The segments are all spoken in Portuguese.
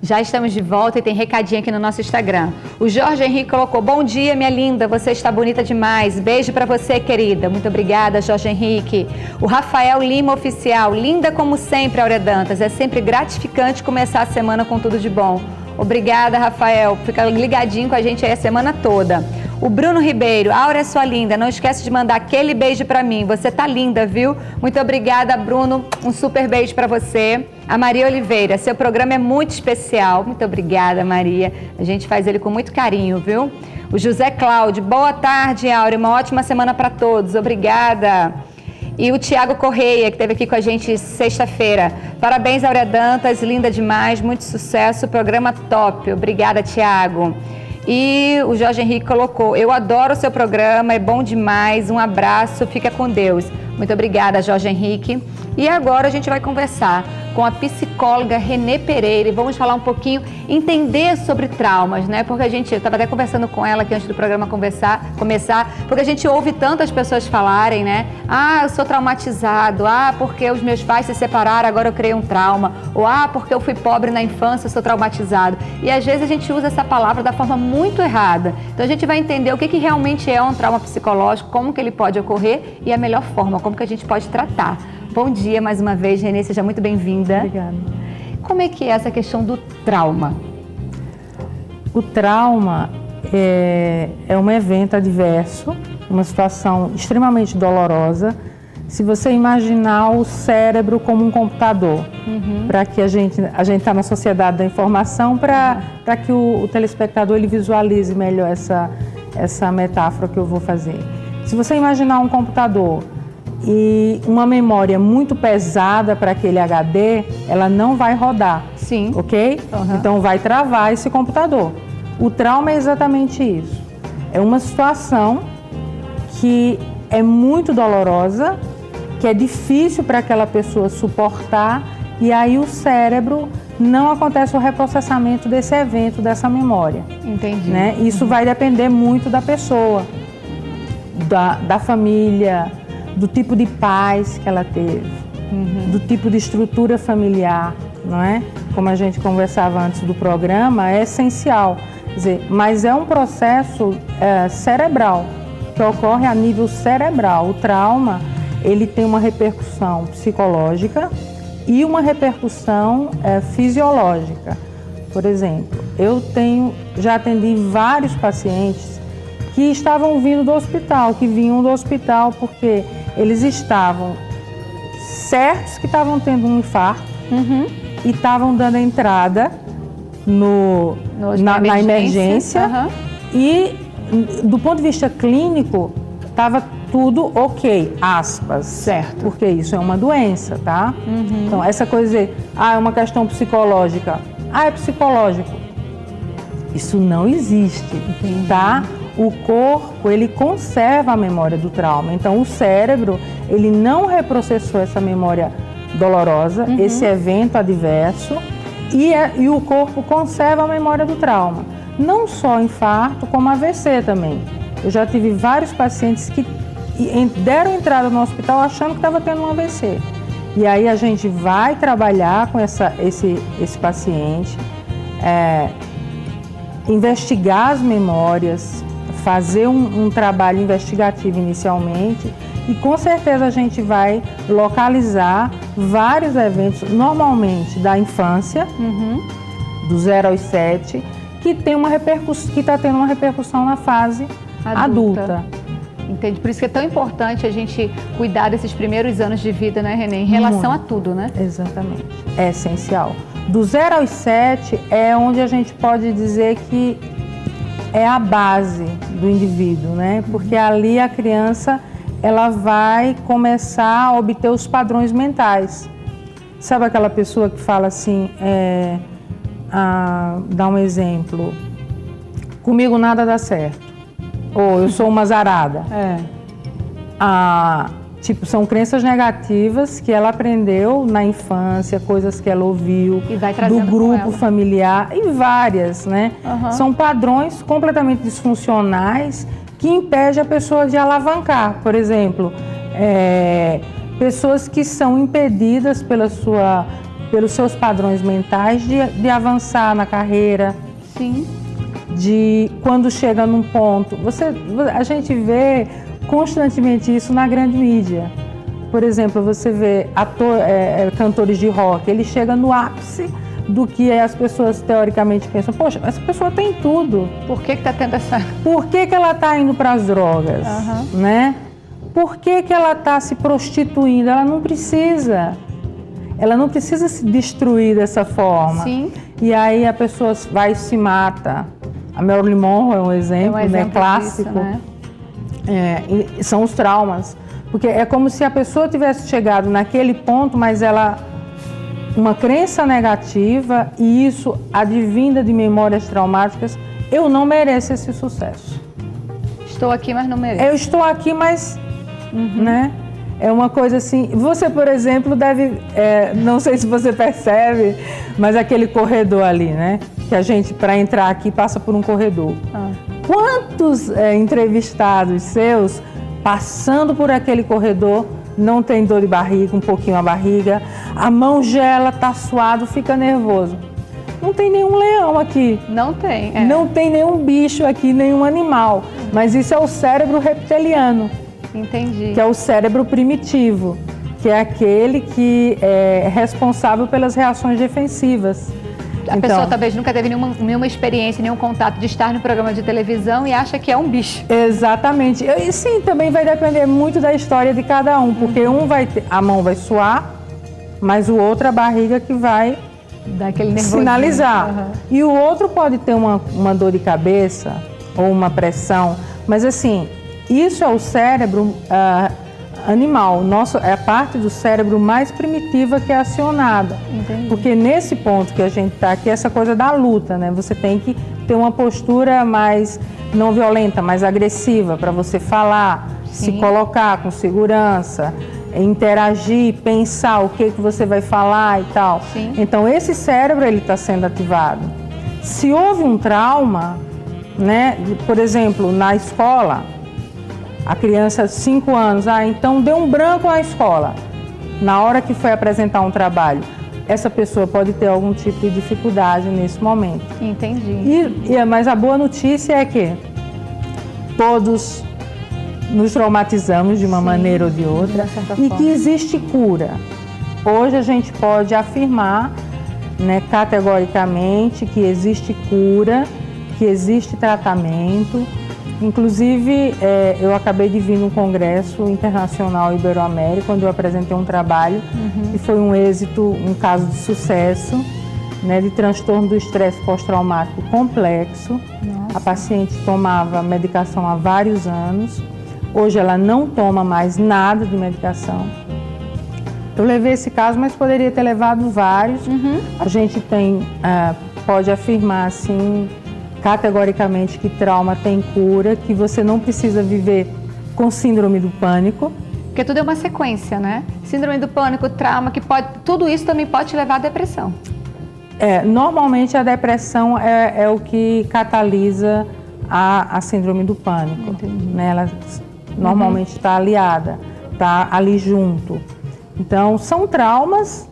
Já estamos de volta e tem recadinho aqui no nosso Instagram. O Jorge Henrique colocou: bom dia, minha linda, você está bonita demais. Beijo pra você, querida. Muito obrigada, Jorge Henrique. O Rafael Lima Oficial: linda como sempre, Áurea Dantas. É sempre gratificante começar a semana com tudo de bom. Obrigada, Rafael. Fica ligadinho com a gente aí a semana toda. O Bruno Ribeiro: Áurea, sua linda, não esquece de mandar aquele beijo pra mim. Você tá linda, viu? Muito obrigada, Bruno. Um super beijo pra você. A Maria Oliveira: seu programa é muito especial. Muito obrigada, Maria. A gente faz ele com muito carinho, viu? O José Cláudio: boa tarde, Áurea. Uma ótima semana para todos. Obrigada. E o Tiago Correia, que esteve aqui com a gente sexta-feira: parabéns, Áurea Dantas, linda demais, muito sucesso, programa top. Obrigada, Tiago. E o Jorge Henrique colocou: eu adoro o seu programa, é bom demais, um abraço, fica com Deus. Muito obrigada, Jorge Henrique. E agora a gente vai conversar com a psicóloga Renê Pereira e vamos falar um pouquinho, entender sobre traumas, né? Porque eu estava até conversando com ela aqui antes do programa começar, porque a gente ouve tantas pessoas falarem, né? Ah, eu sou traumatizado, ah, porque os meus pais se separaram, agora eu criei um trauma, ou ah, porque eu fui pobre na infância, eu sou traumatizado. E às vezes a gente usa essa palavra da forma muito errada. Então a gente vai entender o que realmente é um trauma psicológico, como que ele pode ocorrer e a melhor forma, como que a gente pode tratar. Bom dia mais uma vez, Renê, seja muito bem-vinda. Obrigada. Como é que é essa questão do trauma? O trauma é um evento adverso, uma situação extremamente dolorosa. Se você imaginar o cérebro como um computador, para que a gente está na sociedade da informação, para que o telespectador ele visualize melhor essa metáfora que eu vou fazer. Se você imaginar um computador e uma memória muito pesada para aquele HD, ela não vai rodar. Sim. Ok? Então vai travar esse computador. O trauma é exatamente isso. É uma situação que é muito dolorosa, que é difícil para aquela pessoa suportar, e aí o cérebro não acontece o reprocessamento desse evento, dessa memória. Entendi. Né? Isso vai depender muito da pessoa, da família, do tipo de pais que ela teve, do tipo de estrutura familiar, não é? Como a gente conversava antes do programa, é essencial. Quer dizer, mas é um processo cerebral, que ocorre a nível cerebral. O trauma, ele tem uma repercussão psicológica e uma repercussão fisiológica. Por exemplo, eu já atendi vários pacientes que estavam vindo do hospital, que vinham do hospital porque eles estavam certos que estavam tendo um infarto e estavam dando entrada na emergência e, do ponto de vista clínico, estava tudo ok, aspas. Certo. Porque isso é uma doença, tá? Então, essa coisa de dizer, é uma questão psicológica. É psicológico. Isso não existe, tá? O corpo, ele conserva a memória do trauma. Então, o cérebro, ele não reprocessou essa memória dolorosa, esse evento adverso, e o corpo conserva a memória do trauma. Não só infarto, como AVC também. Eu já tive vários pacientes que deram entrada no hospital achando que estava tendo um AVC. E aí a gente vai trabalhar com esse paciente, investigar as memórias, fazer um trabalho investigativo inicialmente e com certeza a gente vai localizar vários eventos, normalmente da infância, do 0 aos 7, que está tendo uma repercussão na fase adulta. Entendi. Por isso que é tão importante a gente cuidar desses primeiros anos de vida, né, Renê? Em relação a tudo, né? Exatamente. É essencial. Do 0 aos 7 é onde a gente pode dizer que é a base do indivíduo, né? Porque ali a criança, ela vai começar a obter os padrões mentais. Sabe aquela pessoa que fala assim, dá um exemplo, comigo nada dá certo, ou eu sou uma azarada. Tipo, são crenças negativas que ela aprendeu na infância, coisas que ela ouviu do grupo familiar e várias, né? São padrões completamente disfuncionais que impedem a pessoa de alavancar. Por exemplo, pessoas que são impedidas pela sua pelos seus padrões mentais de avançar na carreira. Sim. De quando chega num ponto, a gente vê constantemente isso na grande mídia. Por exemplo, você vê cantores de rock, ele chega no ápice do que as pessoas teoricamente pensam. Poxa, essa pessoa tem tudo. Por que está tendo essa... Por que ela está indo para as drogas, né? Por que ela está se prostituindo? Ela não precisa. Ela não precisa se destruir dessa forma. Sim. E aí a pessoa vai e se mata. A Marilyn Monroe é um exemplo, né, clássico. Disso, né? São os traumas. Porque é como se a pessoa tivesse chegado naquele ponto, mas uma crença negativa, e isso advinda de memórias traumáticas, eu não mereço esse sucesso. Estou aqui, mas não mereço. Eu estou aqui, mas... né? É uma coisa assim... Você, por exemplo, deve... não sei se você percebe, mas aquele corredor ali, né? Que a gente, para entrar aqui, passa por um corredor. Quantos entrevistados seus, passando por aquele corredor, não tem dor de barriga, um pouquinho a barriga, a mão gela, tá suado, fica nervoso? Não tem nenhum leão aqui. Não tem. Não tem nenhum bicho aqui, nenhum animal. Mas isso é o cérebro reptiliano. Entendi. Que é o cérebro primitivo, que é aquele que é responsável pelas reações defensivas. A pessoa talvez nunca teve nenhuma experiência, nenhum contato de estar no programa de televisão e acha que é um bicho. Exatamente. E sim, também vai depender muito da história de cada um, porque um vai ter, a mão vai suar, mas o outro a barriga que vai sinalizar. E o outro pode ter uma dor de cabeça ou uma pressão, mas assim, isso é o cérebro animal, é a parte do cérebro mais primitiva que é acionada. Entendi. Porque nesse ponto que a gente está aqui, essa coisa da luta, né? Você tem que ter uma postura mais não violenta, mais agressiva, para você falar, se colocar com segurança, interagir, pensar o que você vai falar e tal. Sim. Então esse cérebro ele está sendo ativado. Se houve um trauma, né? Por exemplo, na escola, a criança de 5 anos, então deu um branco na escola, na hora que foi apresentar um trabalho. Essa pessoa pode ter algum tipo de dificuldade nesse momento. Entendi. Mas a boa notícia é que todos nos traumatizamos de uma maneira ou de outra e que existe cura. Hoje a gente pode afirmar, né, categoricamente que existe cura, que existe tratamento. Inclusive, eu acabei de vir num congresso internacional Ibero-América, onde eu apresentei um trabalho que foi um êxito, um caso de sucesso, né, de transtorno do estresse pós-traumático complexo. Nossa. A paciente tomava medicação há vários anos, hoje ela não toma mais nada de medicação. Eu levei esse caso, mas poderia ter levado vários. A gente pode afirmar assim, categoricamente, que trauma tem cura, que você não precisa viver com síndrome do pânico. Porque tudo é uma sequência, né? Síndrome do pânico, trauma, tudo isso também pode te levar à depressão. Normalmente a depressão é o que catalisa a síndrome do pânico. Né? Ela normalmente está aliada, está ali junto. Então, são traumas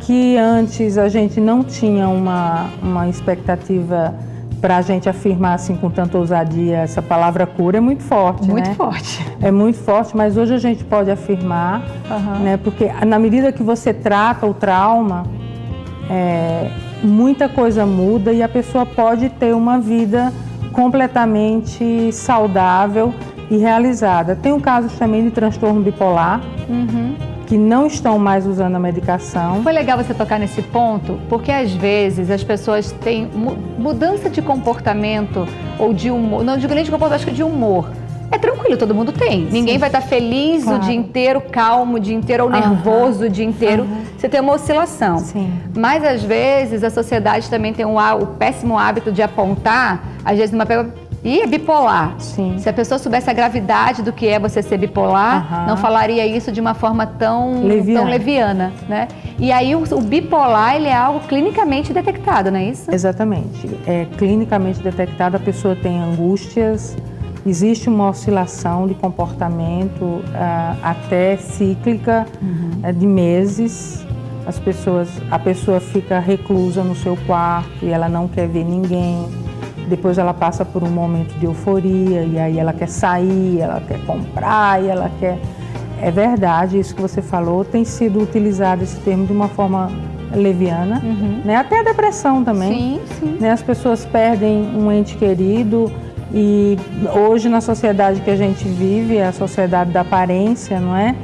que antes a gente não tinha uma expectativa para a gente afirmar assim com tanta ousadia. Essa palavra cura é muito forte, muito né? forte. É muito forte, mas hoje a gente pode afirmar, né? Porque na medida que você trata o trauma, muita coisa muda e a pessoa pode ter uma vida completamente saudável e realizada. Tem um caso também de transtorno bipolar, que não estão mais usando a medicação. Foi legal você tocar nesse ponto, porque às vezes as pessoas têm mudança de comportamento ou de humor, não digo nem de comportamento, acho que de humor. É tranquilo, todo mundo tem. Ninguém vai estar feliz o dia inteiro, calmo o dia inteiro, ou nervoso o dia inteiro. Você tem uma oscilação. Sim. Mas às vezes a sociedade também tem o péssimo hábito de apontar, às vezes numa é bipolar. Sim. Se a pessoa soubesse a gravidade do que é você ser bipolar, não falaria isso de uma forma tão leviana, né? E aí o bipolar, ele é algo clinicamente detectado, não é isso? Exatamente. É clinicamente detectado, a pessoa tem angústias, existe uma oscilação de comportamento até cíclica de meses, A pessoa fica reclusa no seu quarto e ela não quer ver ninguém. Depois ela passa por um momento de euforia e aí ela quer sair, ela quer comprar e ela quer... É verdade, isso que você falou, tem sido utilizado esse termo de uma forma leviana, né? Até a depressão também. Sim. Né? As pessoas perdem um ente querido e hoje na sociedade que a gente vive, é a sociedade da aparência, não é?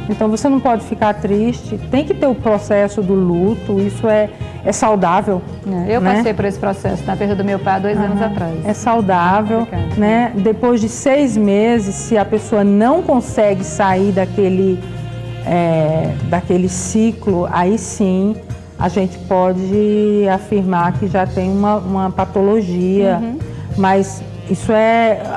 Então você não pode ficar triste, tem que ter o processo do luto, isso é saudável. Eu né? passei por esse processo na perda do meu pai há 2 anos atrás. É saudável, né? Depois de 6 meses, se a pessoa não consegue sair daquele ciclo, aí sim a gente pode afirmar que já tem uma patologia, mas isso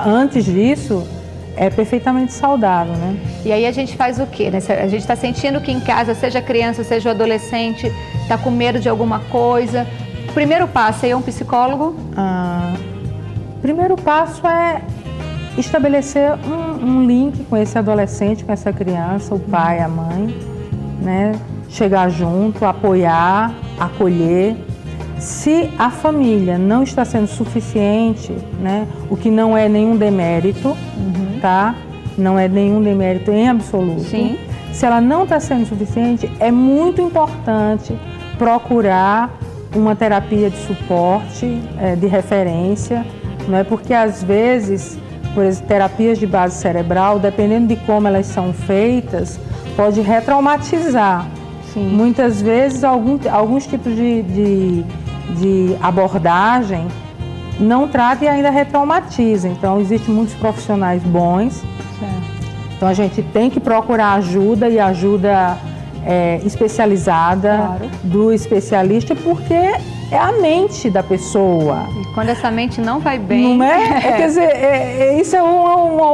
antes disso, é perfeitamente saudável, né? E aí a gente faz o quê? Né? A gente está sentindo que em casa, seja criança, seja adolescente, está com medo de alguma coisa. O primeiro passo é ir a um psicólogo? O primeiro passo é estabelecer um link com esse adolescente, com essa criança, o pai, a mãe, né? Chegar junto, apoiar, acolher. Se a família não está sendo suficiente, né? O que não é nenhum demérito, tá? Não é nenhum demérito em absoluto. Sim. Se ela não está sendo suficiente, é muito importante procurar uma terapia de suporte, de referência, não é? Porque às vezes, por exemplo, terapias de base cerebral, dependendo de como elas são feitas, pode retraumatizar. Sim. Muitas vezes, alguns tipos de abordagem não trata e ainda retraumatiza. Então, existem muitos profissionais bons. Certo. Então, a gente tem que procurar ajuda e ajuda especializada do especialista, porque é a mente da pessoa. E quando essa mente não vai bem... Não é? Quer dizer, isso é uma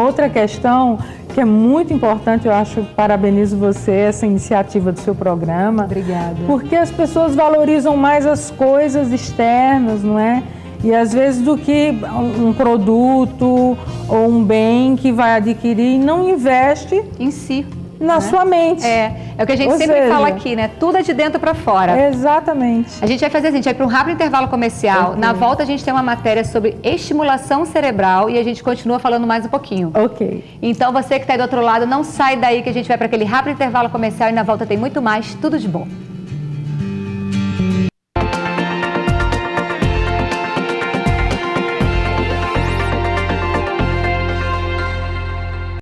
outra questão que é muito importante. Eu acho, parabenizo você, essa iniciativa do seu programa. Obrigada. Porque as pessoas valorizam mais as coisas externas, não é? E às vezes do que um produto ou um bem que vai adquirir, não investe em si. Na sua mente. É o que a gente sempre fala aqui, né? Tudo é de dentro para fora. Exatamente. A gente vai fazer assim, a gente vai para um rápido intervalo comercial. Na volta a gente tem uma matéria sobre estimulação cerebral e a gente continua falando mais um pouquinho. Ok. Então você que está aí do outro lado, não sai daí que a gente vai para aquele rápido intervalo comercial e na volta tem muito mais. Tudo de bom.